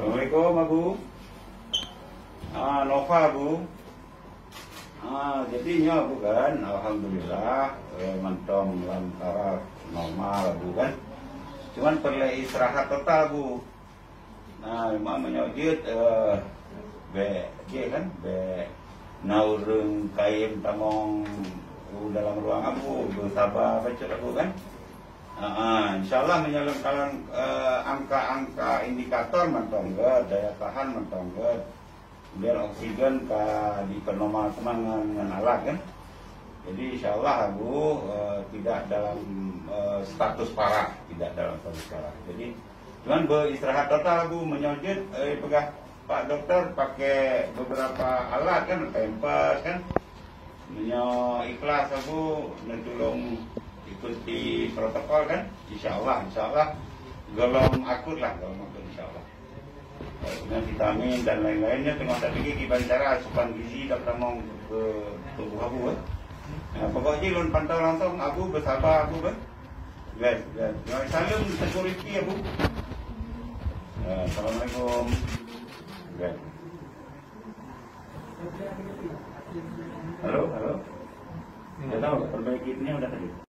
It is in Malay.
Assalamualaikum Abu. Nova Bu. Jadinya Bu kan, alhamdulillah mentong lantara normal Bu kan. Cuman perlu istirahat total Bu. Nah, memang menyojit kan, naurung kain tamong dalam ruang Abu, bersabar baca Abu kan. InsyaAllah menyalurkan angka-angka indikator mentongget, daya tahan mentongget, kemudian oksigen di penormal teman dengan alat kan. Jadi InsyaAllah Abu tidak dalam status parah, Jadi cuman beristirahat total Abu, menyojit pegah Pak Dokter pakai beberapa alat kan, pampers kan, ikhlas Abu, tolong ikuti protokol kan, insyaallah golong akut insyaallah. Dengan vitamin dan lain-lainnya termasuk lagi cara asupan gizi dokter mau ke tubuh Abu. Pokoknya lun pantau langsung Abu, bersabar Abu kan. Salam security Abu. Assalamualaikum.